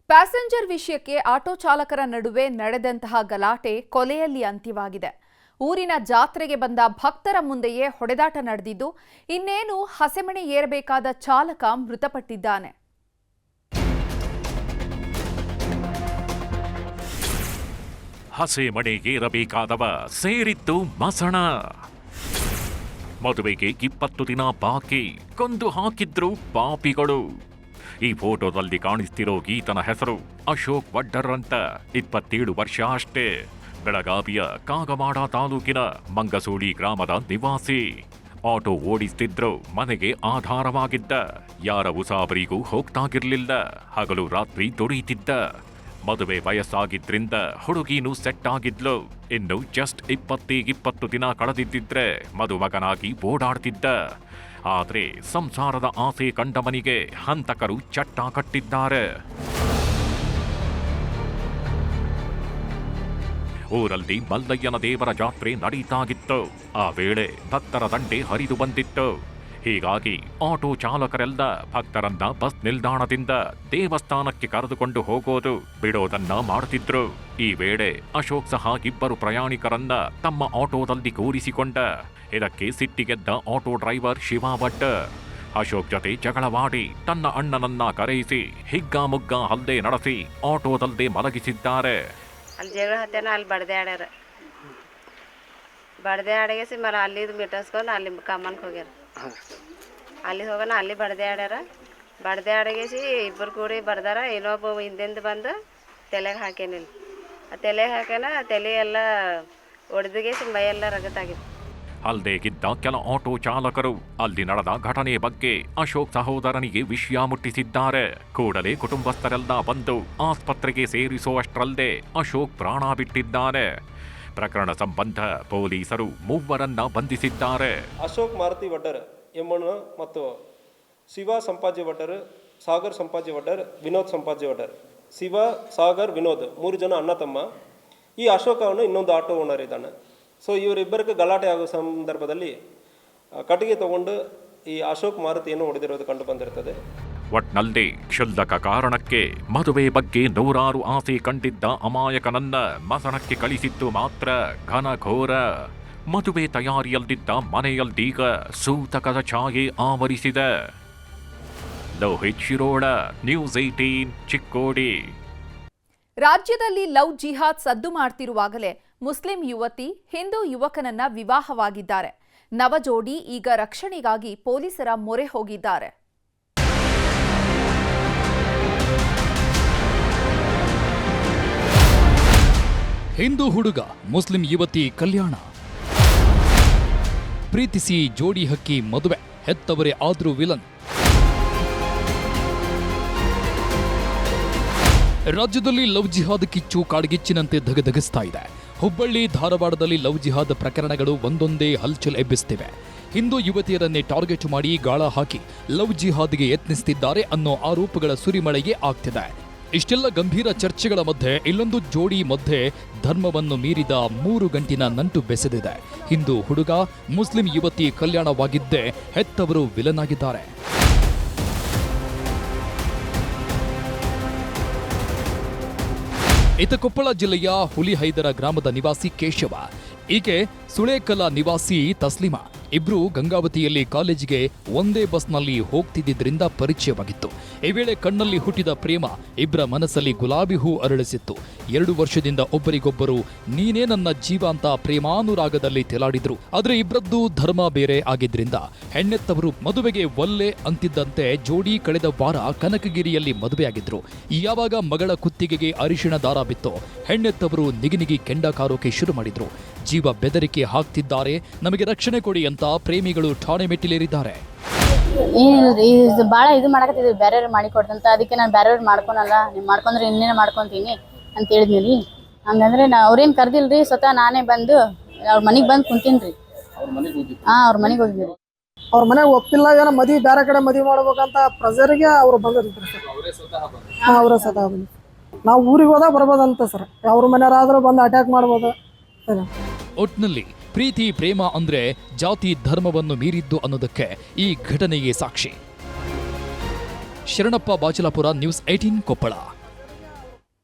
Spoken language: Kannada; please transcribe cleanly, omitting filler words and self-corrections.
ಪ್ಯಾಸೆಂಜರ್ ವಿಷಯಕ್ಕೆ ಆಟೋ ಚಾಲಕರ ನಡುವೆ ನಡೆದಂತಹ ಗಲಾಟೆ ಕೊಲೆಯಲ್ಲಿ ಅಂತ್ಯವಾಗಿದೆ. ಊರಿನ ಜಾತ್ರೆಗೆ ಬಂದ ಭಕ್ತರ ಮುಂದೆಯೇ ಹೊಡೆದಾಟ ನಡೆದಿದ್ದು, ಇನ್ನೇನು ಹಸೆಮಣೆ ಏರಬೇಕಾದ ಚಾಲಕ ಮೃತಪಟ್ಟಿದ್ದಾನೆ. ಹಸೆಮಣೆ ಏರಬೇಕಾದವ ಸೇರಿದ್ದು ಮಸಣ. ಮದುವೆಗೆ 20 ದಿನ ಬಾಕಿ, ಕೊಂದು ಹಾಕಿದ್ರು ಪಾಪಿಗಳು. ಈ ಫೋಟೋದಲ್ಲಿ ಕಾಣಿಸ್ತಿರೋ ಈತನ ಹೆಸರು ಅಶೋಕ್ ವಡ್ಡರ್ ಅಂತ. 27 ವರ್ಷ ಅಷ್ಟೇ. ಬೆಳಗಾವಿಯ ಕಾಗವಾಡ ತಾಲೂಕಿನ ಮಂಗಸೂಳಿ ಗ್ರಾಮದ ನಿವಾಸಿ. ಆಟೋ ಓಡಿಸ್ತಿದ್ರು ಮನೆಗೆ ಆಧಾರವಾಗಿದ್ದ. ಯಾರ ಉಸಾಬರಿಗೂ ಹೋಗ್ತಾಗಿರ್ಲಿಲ್ಲ. ಹಗಲು ರಾತ್ರಿ ದುಡಿಯುತ್ತಿದ್ದ. ಮದುವೆ ವಯಸ್ಸಾಗಿದ್ರಿಂದ ಹುಡುಗಿನೂ ಸೆಟ್ ಆಗಿದ್ಲು. ಇನ್ನು ಜಸ್ಟ್ 20 ದಿನ ಕಳೆದಿದ್ದಿದ್ರೆ ಮದುಮಗನಾಗಿ ಓಡಾಡ್ತಿದ್ದ. ಆದ್ರೆ ಸಂಸಾರದ ಆಸೆ ಕಂಡವನಿಗೆ ಹಂತಕರು ಚಟ್ಟ ಕಟ್ಟಿದ್ದಾರೆ. ಊರಲ್ಲಿ ಮಲ್ಲಯ್ಯನ ದೇವರ ಜಾತ್ರೆ ನಡೀತಾಗಿತ್ತು. ಆ ವೇಳೆ ಭಕ್ತರ ದಂಡೆ ಹರಿದು ಬಂದಿತ್ತು. ಹೀಗಾಗಿ ಆಟೋ ಚಾಲಕರೆಲ್ಲ ಭಕ್ತರನ್ನ ಬಸ್ ನಿಲ್ದಾಣದಿಂದ ದೇವಸ್ಥಾನಕ್ಕೆ ಕರೆದುಕೊಂಡು ಹೋಗೋದು ಬಿಡೋದನ್ನ ಮಾಡುತ್ತಿದ್ರು. ಈ ವೇಳೆ ಅಶೋಕ್ ಸಹ 2 ಪ್ರಯಾಣಿಕರನ್ನ ತಮ್ಮ ಆಟೋದಲ್ಲಿ ಕೂರಿಸಿಕೊಂಡ. ಇದಕ್ಕೆ ಸಿಟ್ಟಿಗೆದ್ದ ಆಟೋ ಡ್ರೈವರ್ ಶಿವ ಭಟ್ಟರ್ ಅಶೋಕ್ ಜೊತೆ ಜಗಳವಾಡಿ ತನ್ನ ಅಣ್ಣನನ್ನ ಕರೆಯಿಸಿ ಹಿಗ್ಗಾಮುಗ್ಗ ಹಲ್ಲೆ ನಡೆಸಿ ಆಟೋದಲ್ಲೇ ಮಲಗಿಸಿದ್ದಾರೆ. ಅಲ್ಲಿ ಜಗಳ ಹತ್ತೇನ ಅಲ್ಲಿ ಬಡದೆ ಆಡಗೇಸಿ ಮರ ಅಲ್ಲಿ ಮಿಟಸ್ಕೊಂಡು ಅಲ್ಲಿ ಕಮ್ಮನ್ಗೆ ಹೋಗ್ಯಾರ. ಅಲ್ಲಿ ಹೋಗೋಣ ಅಲ್ಲಿ ಬಡದೆ ಆಡಗೇಸಿ ಇಬ್ಬರು ಕೂಡಿ ಬಡ್ದಾರ. ಇನ್ನೊಬ್ಬ ಹಿಂದಿಂದ ಬಂದು ತಲೆಗೆ ಹಾಕೇನಿಲ್ಲ. ಆ ತಲೆಗೆ ಹಾಕ್ಯಾನ, ತಲೆ ಎಲ್ಲ ಒಡೆದಿಗೇಸಿ ಮೈಯೆಲ್ಲ ರಗತಾಗಿತ್ತು. ಅಲ್ದೇಗಿದ್ದ ಕೆಲ ಆಟೋ ಚಾಲಕರು ಅಲ್ಲಿ ನಡೆದ ಘಟನೆ ಬಗ್ಗೆ ಅಶೋಕ್ ಸಹೋದರನಿಗೆ ವಿಷಯ ಮುಟ್ಟಿಸಿದ್ದಾರೆ. ಕೂಡಲೇ ಕುಟುಂಬಸ್ಥರೆಲ್ಲ ಬಂದು ಆಸ್ಪತ್ರೆಗೆ ಸೇರಿಸುವಷ್ಟರಲ್ಲದೆ ಅಶೋಕ್ ಪ್ರಾಣ ಬಿಟ್ಟಿದ್ದಾನೆ. ಪ್ರಕರಣ ಸಂಬಂಧ ಪೊಲೀಸರು 3 ಬಂಧಿಸಿದ್ದಾರೆ. ಅಶೋಕ್ ಮಾರುತಿ ವಡ್ಡರ್ ಎಂಬನು ಮತ್ತು ಶಿವ ಸಂಪಾಜಿ ವಡ್ಡರ್, ಸಾಗರ್ ಸಂಪಾಜಿ ವಡ್ಡರ್, ವಿನೋದ್ ಸಂಪಾಜಿ ವಡ್ಡರ್. ಶಿವ, ಸಾಗರ್, ವಿನೋದ್ 3 ಜನ ಅಣ್ಣ ತಮ್ಮ. ಈ ಅಶೋಕ್ ಅವನು ಇನ್ನೊಂದು ಆಟೋ ಓನರ್ ಇದ್ದಾನೆ. ಸೊ ಇವರಿಬ್ಬರಿಗೆ ಗಲಾಟೆ ಆಗೋ ಸಂದರ್ಭದಲ್ಲಿ ಕಟ್ಟಿಗೆ ತಗೊಂಡು ಈ ಅಶೋಕ್ ಮಾರುತಿಯನ್ನು ಹೊಡೆದಿರೋದು ಕಂಡು ಬಂದಿರುತ್ತದೆ. ಒಟ್ನಲ್ಲಿ ಕ್ಷುಲ್ಲಕ ಕಾರಣಕ್ಕೆ ಮದುವೆ ಬಗ್ಗೆ ನೂರಾರು ಆಸೆ ಕಂಡಿದ್ದ ಅಮಾಯಕನನ್ನ ಮಸಣಕ್ಕೆ ಕಳಿಸಿದ್ದು ಮಾತ್ರ ಘನಘೋರ. ಮದುವೆ ತಯಾರಿಯಲ್ಲಿದ್ದ ಮನೆಯಲ್ಲೀಗ ಸೂತಕದ ಛಾಯೆ ಆವರಿಸಿದೆ. ಲೋಹಿತ್ ಶಿರೋಳ, ನ್ಯೂಸ್ 18 ಚಿಕ್ಕೋಡಿ. ರಾಜ್ಯದಲ್ಲಿ ಲವ್ ಜಿಹಾದ್ ಸದ್ದು ಮಾಡ್ತಿರುವಾಗಲೇ ಮುಸ್ಲಿಂ ಯುವತಿ ಹಿಂದೂ ಯುವಕನನ್ನ ವಿವಾಹವಾಗಿದ್ದಾರೆ. ನವಜೋಡಿ ಈಗ ರಕ್ಷಣೆಗಾಗಿ ಪೊಲೀಸರ ಮೊರೆ ಹೋಗಿದ್ದಾರೆ. ಹಿಂದೂ ಹುಡುಗ ಮುಸ್ಲಿಂ ಯುವತಿ ಕಲ್ಯಾಣ. ಪ್ರೀತಿಸಿ ಜೋಡಿ ಹಕ್ಕಿ ಮದುವೆ, ಹೆತ್ತವರೇ ಆದ್ರೂ ವಿಲನ್. ರಾಜ್ಯದಲ್ಲಿ ಲವ್ ಜಿಹಾದ್ ಕಿಚ್ಚು ಕಾಡ್ಗಿಚ್ಚಿನಂತೆ ಧಗಧಗಿಸ್ತಾ ಇದೆ. ಹುಬ್ಬಳ್ಳಿ, ಧಾರವಾಡದಲ್ಲಿ ಲವ್ ಜಿಹಾದ್ ಪ್ರಕರಣಗಳು ಒಂದೊಂದೇ ಹಲ್ಚಲ್ ಎಬ್ಬಿಸುತ್ತಿವೆ. ಹಿಂದೂ ಯುವತಿಯರನ್ನೇ ಟಾರ್ಗೆಟ್ ಮಾಡಿ ಗಾಳ ಹಾಕಿ ಲವ್ ಜಿಹಾದ್ಗೆ ಯತ್ನಿಸುತ್ತಿದ್ದಾರೆ ಅನ್ನೋ ಆರೋಪಗಳ ಸುರಿಮಳೆಗೆ ಆಗ್ತಿದೆ. ಇಷ್ಟೆಲ್ಲ ಗಂಭೀರ ಚರ್ಚೆಗಳ ಮಧ್ಯೆ ಇಲ್ಲೊಂದು ಜೋಡಿ ಮಧ್ಯೆ ಧರ್ಮವನ್ನು ಮೀರಿದ 3 ಗಂಟಿನ ನಂಟು ಬೆಸೆದಿದೆ. ಹಿಂದೂ ಹುಡುಗ ಮುಸ್ಲಿಂ ಯುವತಿ ಕಲ್ಯಾಣವಾಗಿದ್ದೇ ಹೆತ್ತವರು ವಿಲನ್ ಆಗಿದ್ದಾರೆ. ಈತ ಕೊಪ್ಪಳ ಜಿಲ್ಲೆಯ ಹುಲಿಹೈದರ ಗ್ರಾಮದ ನಿವಾಸಿ ಕೇಶವ. ಈಕೆ ಸುಳೇಕಲ ನಿವಾಸಿ ತಸ್ಲಿಮಾ. ಇಬ್ರು ಗಂಗಾವತಿಯಲ್ಲಿ ಕಾಲೇಜಿಗೆ ಒಂದೇ ಬಸ್ನಲ್ಲಿ ಹೋಗ್ತಿದ್ದರಿಂದ ಪರಿಚಯವಾಗಿತ್ತು. ಈ ವೇಳೆ ಕಣ್ಣಲ್ಲಿ ಹುಟ್ಟಿದ ಪ್ರೇಮ ಇಬ್ಬರ ಮನಸ್ಸಲ್ಲಿ ಗುಲಾಬಿ ಹೂ ಅರಳಿಸಿತ್ತು. 2 ವರ್ಷದಿಂದ ಒಬ್ಬರಿಗೊಬ್ಬರು ನೀನೇ ನನ್ನ ಜೀವ ಅಂತ ಪ್ರೇಮಾನುರಾಗದಲ್ಲಿ ತೆಲಾಡಿದ್ರು. ಆದ್ರೆ ಇಬ್ಬರದ್ದು ಧರ್ಮ ಬೇರೆ ಆಗಿದ್ರಿಂದ ಹೆಣ್ಣೆತ್ತವರು ಮದುವೆಗೆ ಒಲ್ಲೆ ಅಂತಿದ್ದಂತೆ ಜೋಡಿ ಕಳೆದ ವಾರ ಕನಕಗಿರಿಯಲ್ಲಿ ಮದುವೆಯಾಗಿದ್ರು. ಯಾವಾಗ ಮಗಳ ಕುತ್ತಿಗೆಗೆ ಅರಿಶಿಣ ದಾರ ಬಿತ್ತು, ಹೆಣ್ಣೆತ್ತವರು ನಿಗಿನಿಗಿ ಕೆಂಡ ಕಾರೋಕೆ ಶುರು ಮಾಡಿದ್ರು. ಜೀವ ಬೆದರಿಕೆ ಹಾಕ್ತಿದ್ದಾರೆ, ನಮಗೆ ರಕ್ಷಣೆ ಕೊಡಿ ಅಂತ ಪ್ರೇಮಿಗಳು ಠಾಣೆ ಮೆಟ್ಟಿಲೇರಿದ್ದಾರೆ. ಏನಿಲ್ರಿ, ಇದು ಭಾಳ ಇದು ಮಾಡಕತ್ತಿದ್ವಿ, ಬೇರೆಯವ್ರು ಮಾಡಿಕೊಡ್ತಂತ. ಅದಕ್ಕೆ ನಾನು ಬೇರೆಯವ್ರು ಮಾಡ್ಕೊಳಲ್ಲ, ನೀವು ಮಾಡ್ಕೊಂಡ್ರೆ ಇನ್ನೇನು ಮಾಡ್ಕೊತೀನಿ ಅಂತ ಹೇಳಿದ್ನಿ. ಹಂಗಂದ್ರೆ ಅವ್ರೇನು ಕರ್ದಿಲ್ರಿ, ಸ್ವತಃ ನಾನೇ ಬಂದು ಅವ್ರ ಮನೆಗೆ ಬಂದು ಕುಂತೀನಿ ರೀ. ಅವ್ರ ಮನೆಗೆ ಹೋಗಿದ್ರಿ. ಅವ್ರ ಮನೆಗೆ ಒಪ್ಪಿಲ್ಲ, ಏನೋ ಮದುವೆ ಬೇರೆ ಕಡೆ ಮದುವೆ ಮಾಡ್ಬೇಕಂತ ಪ್ರೆಸರ್ಗೆ ಅವ್ರು ಬಂದಿರ್ತಾರೆ ಸರ್. ಅವರೇ ಸ್ವತಃ ಬಂದು ನಾವು ಊರಿಗೆ ಹೋದಾಗ ಬರ್ಬೋದಂತ ಸರ್. ಅವ್ರ ಮನೆಯವರಾದ್ರೂ ಬಂದು ಅಟ್ಯಾಕ್ ಮಾಡ್ಬೋದು. ಒಟ್ನಲ್ಲಿ ಪ್ರೀತಿ ಪ್ರೇಮ ಅಂದ್ರೆ ಜಾತಿ ಧರ್ಮವನ್ನು ಮೀರಿದ್ದು ಅನ್ನೋದಕ್ಕೆ ಈ ಘಟನೆಗೆ ಸಾಕ್ಷಿ. ಶರಣಪ್ಪ ಬಾಚಲಾಪುರ, ನ್ಯೂಸ್ 18 ಕೊಪ್ಪಳ.